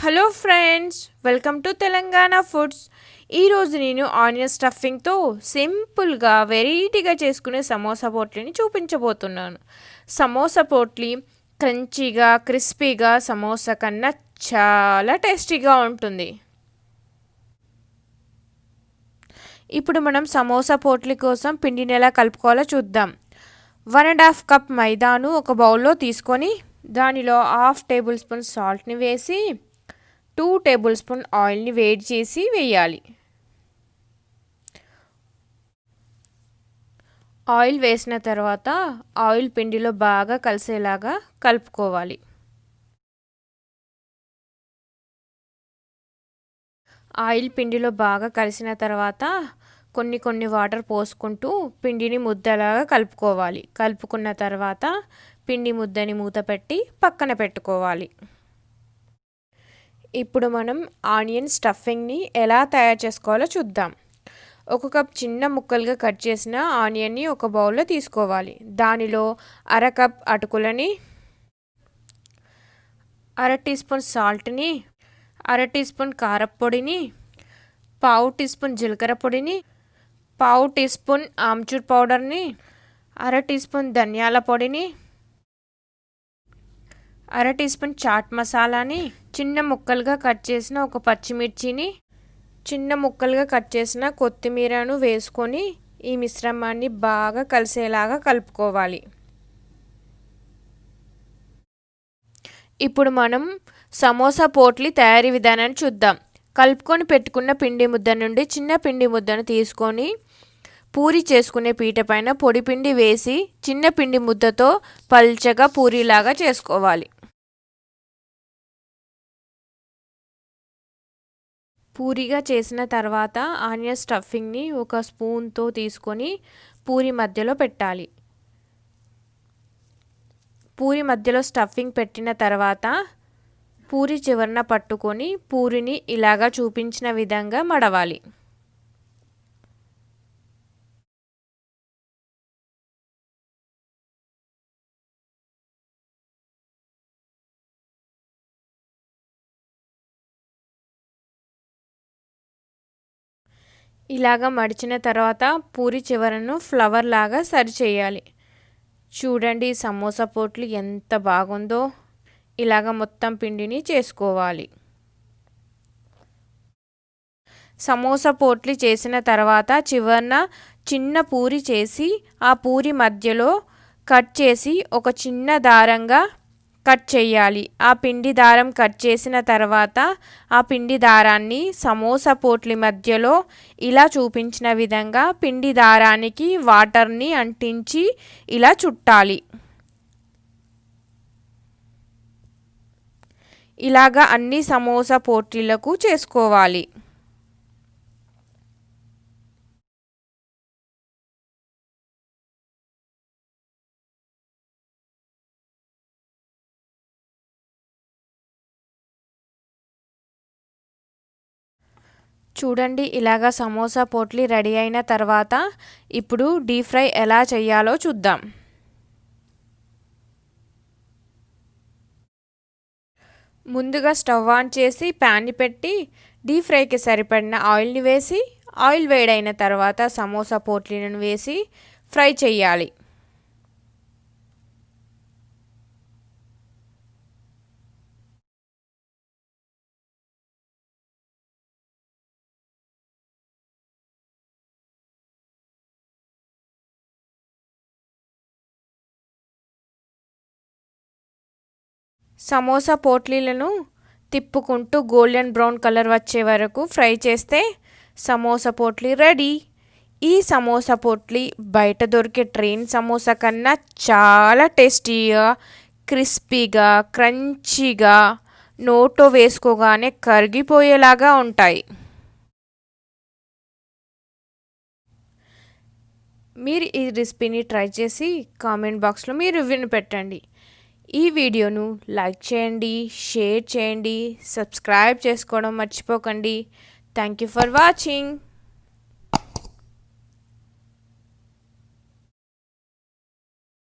Hello friends, welcome to Telangana foods. ఈరోజు నేను onion స్టఫింగ్తో సింపుల్గా వెరైటీగా చేసుకునే సమోసా పోట్లీని చూపించబోతున్నాను. సమోసా పోట్లీ క్రంచీగా క్రిస్పీగా సమోసా కన్నా చాలా టేస్టీగా ఉంటుంది. ఇప్పుడు మనం సమోసా పోట్లీ కోసం పిండిని ఎలా కలుపుకోవాలో చూద్దాం. 1.5 కప్ మైదాను ఒక బౌల్లో తీసుకొని దానిలో 1/2 టేబుల్ స్పూన్ సాల్ట్ని వేసి 2 టేబుల్ స్పూన్ ఆయిల్ని వేడి చేసి వేయాలి. ఆయిల్ వేసిన తర్వాత ఆయిల్ పిండిలో బాగా కలిసేలాగా కలుపుకోవాలి. ఆయిల్ పిండిలో బాగా కలిసిన తర్వాత కొన్ని వాటర్ పోసుకుంటూ పిండిని ముద్దలాగా కలుపుకోవాలి. కలుపుకున్న తర్వాత పిండి ముద్దని మూత పెట్టి పక్కన పెట్టుకోవాలి. ఇప్పుడు మనం ఆనియన్ స్టఫింగ్ని ఎలా తయారు చేసుకోవాలో చూద్దాం. 1 కప్ చిన్న ముక్కలుగా కట్ చేసిన ఆనియన్ని ఒక బౌల్లో తీసుకోవాలి. దానిలో 1/2 కప్ అటుకులని, 1/2 టీ స్పూన్ సాల్ట్ని, 1/2 టీ స్పూన్ కారపొడిని, 1/2 టీ స్పూన్ జీలకర్ర పొడిని, 1/2 టీ స్పూన్ ఆమ్చూర్ పౌడర్ని, 1/2 టీ స్పూన్ ధనియాల పొడిని, 1/2 టీ స్పూన్ చాట్ మసాలాని, చిన్న ముక్కలుగా కట్ చేసిన ఒక పచ్చిమిర్చిని, చిన్న ముక్కలుగా కట్ చేసిన కొత్తిమీరను వేసుకొని ఈ మిశ్రమాన్ని బాగా కలిసేలాగా కలుపుకోవాలి. ఇప్పుడు మనం సమోసా పోట్లీ తయారీ విధానాన్ని చూద్దాం. కలుపుకొని పెట్టుకున్న పిండి ముద్ద నుండి చిన్న పిండి ముద్దను తీసుకొని పూరి చేసుకునే పీట పైన పొడి పిండి వేసి చిన్న పిండి ముద్దతో పల్చగా పూరీలాగా చేసుకోవాలి. పూరిగా చేసిన తర్వాత ఆనియన్ స్టఫింగ్ని ఒక స్పూన్తో తీసుకొని పూరి మధ్యలో పెట్టాలి. పూరి మధ్యలో స్టఫింగ్ పెట్టిన తర్వాత పూరి చివరన పట్టుకొని పూరిని ఇలాగా చూపించిన విధంగా మడవాలి. ఇలాగా మడిచిన తర్వాత పూరి చివరను ఫ్లవర్ లాగా సరి చేయాలి. చూడండి సమోసా పోట్లీ ఎంత బాగుందో. ఇలాగ మొత్తం పిండిని చేసుకోవాలి. సమోసా పోట్లీ చేసిన తర్వాత చివరన చిన్న పూరి చేసి ఆ పూరి మధ్యలో కట్ చేసి ఒక చిన్న దారంగా కట్ చేయాలి. ఆ పిండి దారం కట్ చేసిన తర్వాత ఆ పిండి దారాన్ని సమోసా పోట్లీ మధ్యలో ఇలా చూపించిన విధంగా పిండి దారానికి వాటర్ని అంటించి ఇలా చుట్టాలి. ఇలాగా అన్ని సమోసా పోట్లీలకు చేసుకోవాలి. చూడండి ఇలాగా సమోసా పోట్లీ రెడీ అయిన తర్వాత ఇప్పుడు డీప్ ఫ్రై ఎలా చేయాలో చూద్దాం. ముందుగా స్టవ్ ఆన్ చేసి ప్యాన్ని పెట్టి డీప్ ఫ్రైకి సరిపడిన ఆయిల్ని వేసి ఆయిల్ వేడైన తర్వాత సమోసా పోట్లీలను వేసి ఫ్రై చేయాలి. సమోసా పోట్లీలను తిప్పుకుంటూ గోల్డెన్ బ్రౌన్ కలర్ వచ్చే వరకు ఫ్రై చేస్తే సమోసా పోట్లీ రెడీ. ఈ సమోసా పోట్లీ బయట దొరికే ట్రైన్ సమోసా కన్నా చాలా టేస్టీగా, క్రిస్పీగా, క్రంచీగా, నోట్లో వేసుకోగానే కరిగిపోయేలాగా ఉంటాయి. మీరు ఈ రెసిపీని ట్రై చేసి కామెంట్ బాక్స్లో మీ రివ్యూని పెట్టండి. ఈ వీడియోను లైక్ చేయండి, షేర్ చేయండి, సబ్స్క్రైబ్ చేసుకోవడం మర్చిపోకండి. Thank you for watching.